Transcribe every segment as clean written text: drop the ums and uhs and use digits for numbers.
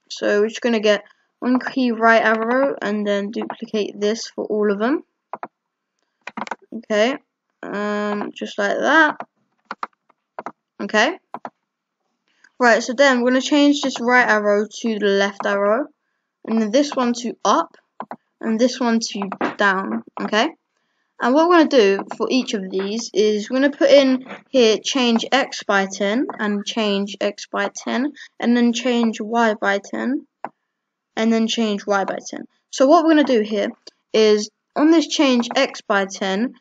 So we're just going to get one key right arrow and then duplicate this for all of them. Okay, just like that. Okay. Right, so then we're going to change this right arrow to the left arrow, and then this one to up, and this one to down. Okay. And what we're going to do for each of these is we're going to put in here change x by 10 and change x by 10 and then change y by 10 and then change y by 10. So what we're going to do here is on this change x by 10,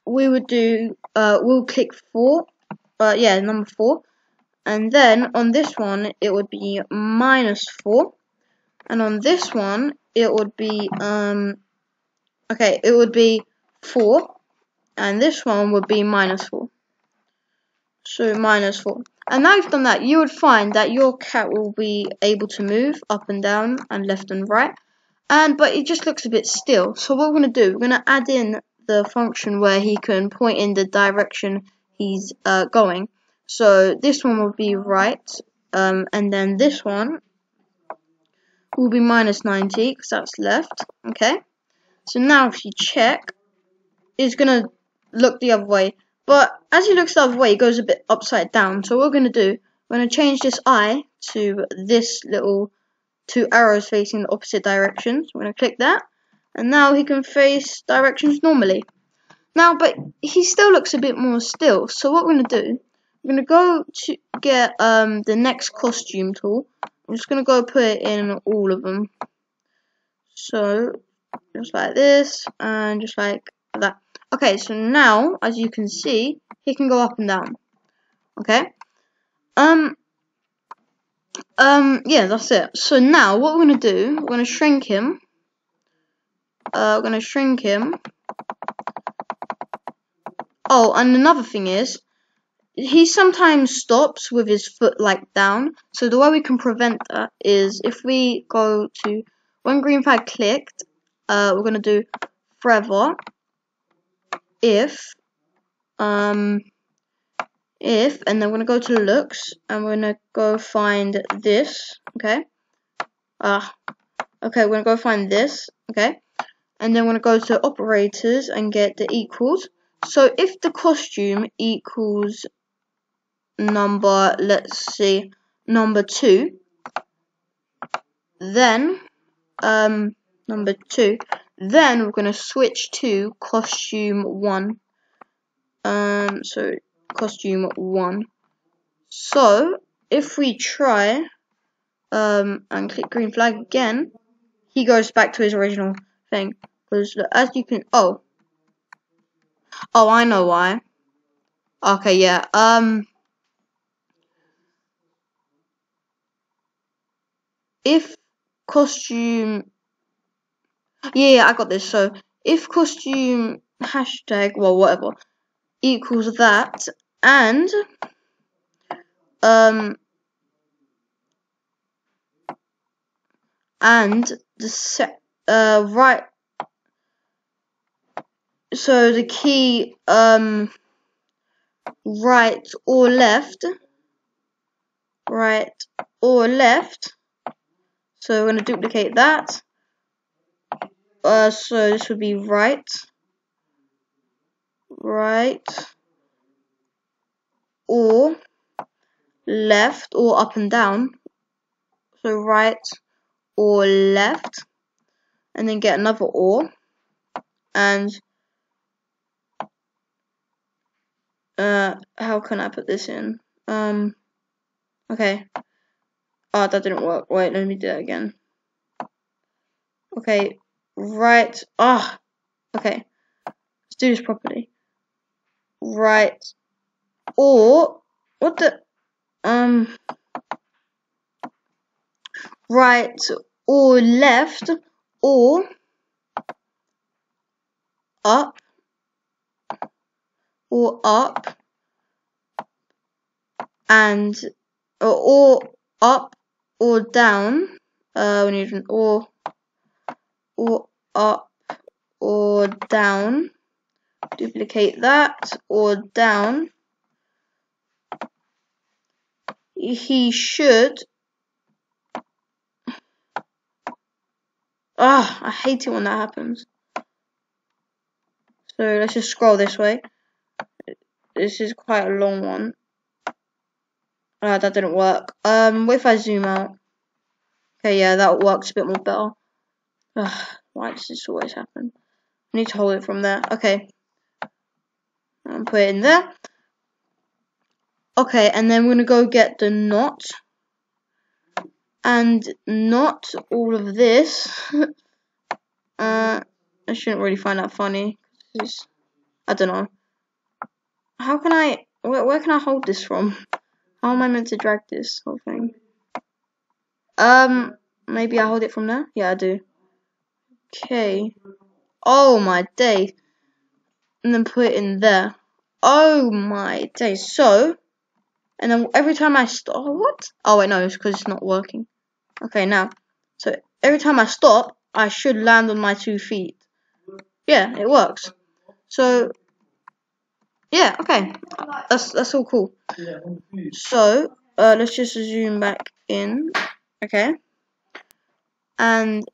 we would do, we'll click 4, number 4, and then on this one it would be -4, and on this one it would be, okay, it would be 4, and this one would be -4. So -4. And now you've done that, you would find that your cat will be able to move up and down and left and right. But it just looks a bit still. So what we're going to do, we're going to add in the function where he can point in the direction he's going. So this one will be right, and then this one will be -90 because that's left. Okay. So now if you check, it's going to look the other way. But as he looks the other way, it goes a bit upside down. So what we're going to do, we're going to change this eye to this little 2 arrows facing the opposite directions. We're going to click that. And now he can face directions normally. Now, but he still looks a bit more still. So what we're going to do, we're going to go to get the next costume tool. I'm just going to go put it in all of them. So, just like this, and just like that. Okay, so now, as you can see, he can go up and down. Okay? Yeah, that's it. So now, what we're going to do, we're going to shrink him. Oh, and another thing is, he sometimes stops with his foot like down. So the way we can prevent that is if we go to, when green flag clicked, we're going to do forever if, and then we're going to go to looks, and we're going to go find this, okay? Okay, we're going to go find this, okay? And then we're going to go to operators and get the equals. So if the costume equals number, let's see, number 2, then, number 2, then we're going to switch to costume 1. So costume 1. So if we try and click green flag again, he goes back to his original thing. Because as you can, oh, I know why. Okay, yeah. If costume, yeah, I got this. So if costume hashtag, well, whatever, equals that, and the set right, so the key right or left, so we're going to duplicate that. So this would be right or left or up and down. So right or left, and then get another or, and how can I put this in? Okay. Oh, that didn't work. Wait, let me do that again. Okay, right. Okay. Let's do this properly. Right or what the right or left or up and or up or down. We need an or up or down. Duplicate that, or down. he should. I hate it when that happens. So let's just scroll this way. This is quite a long one. That didn't work. What if I zoom out? Okay, yeah, that works a bit more better. Why does this always happen? I need to hold it from there. Okay. And put it in there. Okay, and then we're gonna go get the knot. And not all of this. I shouldn't really find that funny. I don't know. How can I... Where can I hold this from? How am I meant to drag this whole thing? Maybe I hold it from there? Yeah, I do. Okay. Oh my day. And then put it in there. Oh my day. So, and then every time I stop... Oh, what? Oh, wait, no, it's because it's not working. Okay, now. So, every time I stop, I should land on my 2 feet. Yeah, it works. So, yeah, okay. That's all cool. So, let's just zoom back in. Okay. And,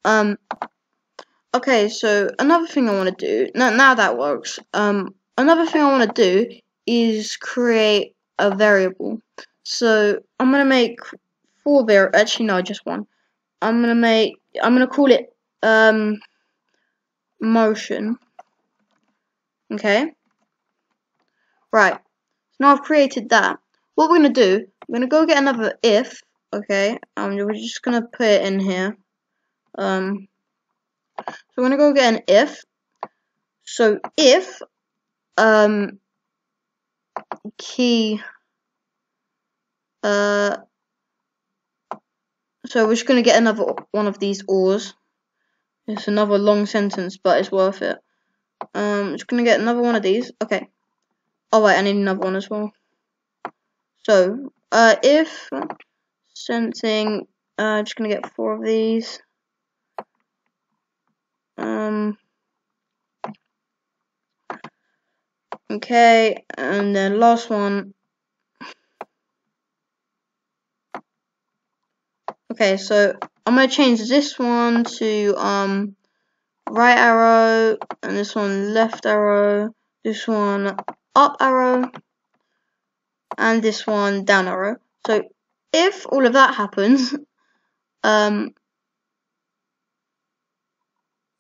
okay, so another thing I want to do, now that works, another thing I want to do is create a variable. So, I'm going to make 4 variables, actually no, just one. I'm going to call it, motion. Okay. Right. So now I've created that. What we're going to do, we're going to go get another if, okay, we're just going to put it in here. So we're going to go get an if. So if, key, so we're just going to get another one of these ors. It's another long sentence, but it's worth it. Just going to get another one of these. Okay. Oh wait, I need another one as well. So, if something, just going to get 4 of these. Okay, and then last one. Okay, so I'm gonna change this one to right arrow, and this one left arrow, this one up arrow, and this one down arrow. So if all of that happens,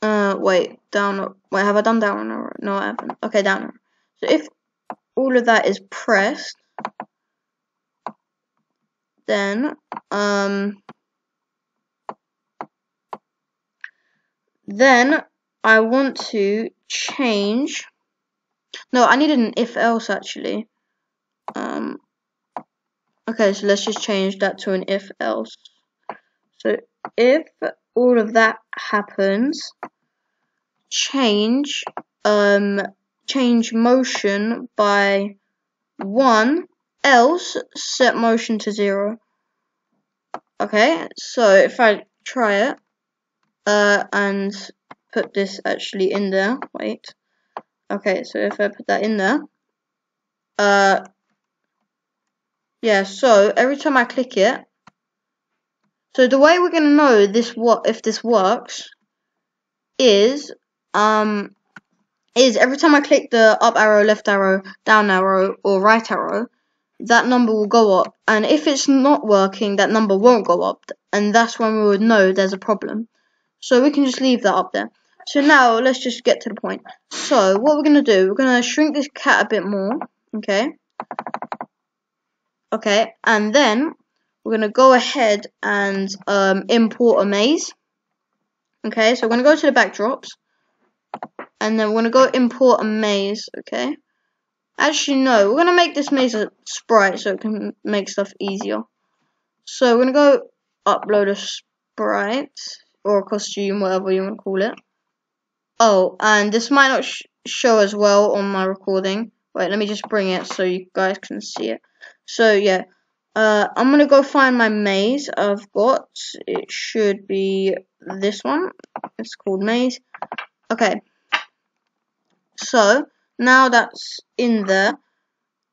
wait, have I done down arrow? No, I haven't. Okay, down arrow. So if all of that is pressed, then I want to change. No, I needed an if else actually. Okay, so let's just change that to an if else. So if all of that happens, change motion by 1, else set motion to 0. Okay, so if I try it, and put this actually in there, wait. Okay, so if I put that in there, yeah, so every time I click it, so the way we're gonna know if this works is every time I click the up arrow, left arrow, down arrow, or right arrow, that number will go up, and if it's not working, that number won't go up, and that's when we would know there's a problem. So we can just leave that up there. So now let's just get to the point. So what we're gonna do, we're gonna shrink this cat a bit more, okay? Okay, and then we're gonna go ahead and import a maze. Okay, so we're gonna go to the backdrops, and then we're gonna go import a maze. Okay. Actually, no, we're gonna make this maze a sprite so it can make stuff easier. So we're gonna go upload a sprite or a costume, whatever you want to call it. Oh, and this might not show as well on my recording. Wait, let me just bring it so you guys can see it. So yeah, I'm gonna go find my maze I've got. It should be this one. It's called maze. Okay. So now that's in there.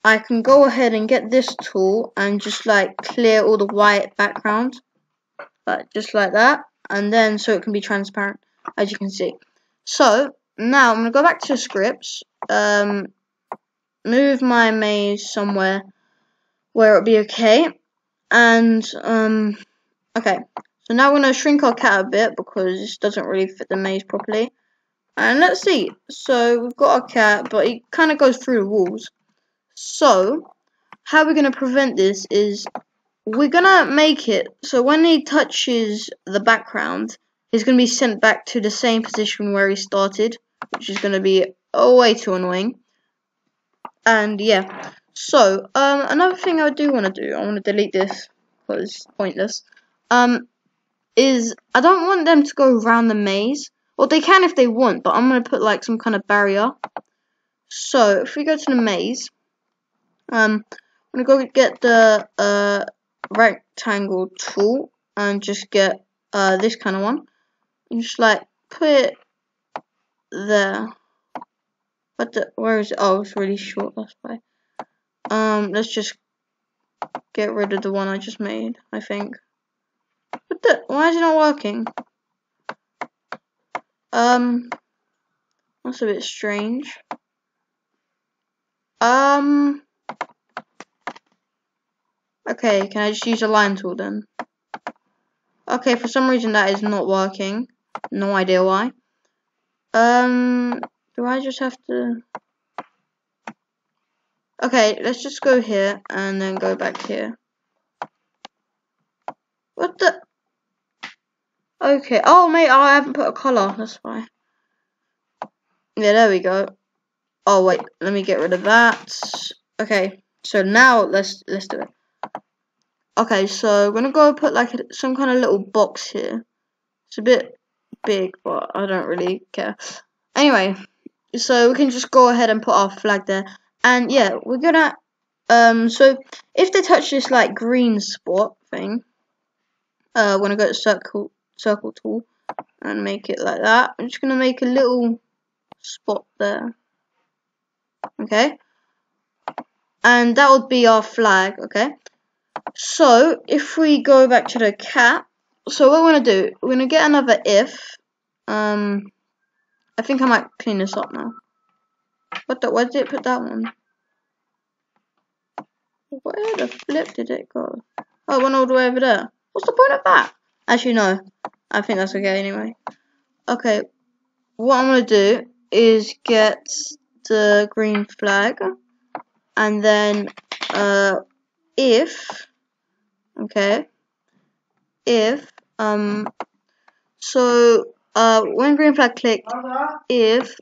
I can go ahead and get this tool and just like clear all the white background, like just like that, and then so it can be transparent, as you can see. So now I'm gonna go back to scripts, move my maze somewhere where it'll be okay, and okay. So now we're gonna shrink our cat a bit because this doesn't really fit the maze properly. And let's see. So we've got our cat, but he kind of goes through the walls. So how we're gonna prevent this is we're gonna make it so when he touches the background, he's gonna be sent back to the same position where he started, which is gonna be way too annoying. And yeah. So another thing I do want to do, I want to delete this because it's pointless. Is I don't want them to go around the maze. Well, they can if they want, but I'm gonna put like some kind of barrier. So if we go to the maze, I'm gonna go get the rectangle tool and just get this kind of one. And just like put it there. But where is it? Oh, it's really short. That's why. Let's just get rid of the one I just made. I think. Why is it not working? That's a bit strange. Okay, can I just use a line tool then? Okay, for some reason that is not working. No idea why. Do I just have to... Okay, let's just go here and then go back here. What the... Okay, oh mate, I haven't put a color, that's why. Yeah, there we go. Oh wait, let me get rid of that. Okay, so now let's do it. Okay, so I'm gonna go put like some kind of little box here. It's a bit big, but I don't really care. Anyway, so we can just go ahead and put our flag there. And yeah, we're gonna so if they touch this like green spot thing, we're gonna go to circle tool and make it like that. I'm just gonna make a little spot there. Okay. And that would be our flag, okay? So if we go back to the cat, so what we're gonna do, we're gonna get another if. I think I might clean this up now. Where did it put that one? Where the flip did it go? Oh, it went all the way over there. What's the point of that? Actually, no. I think that's okay anyway. Okay, what I'm gonna do is get the green flag, and then if so when green flag clicked, if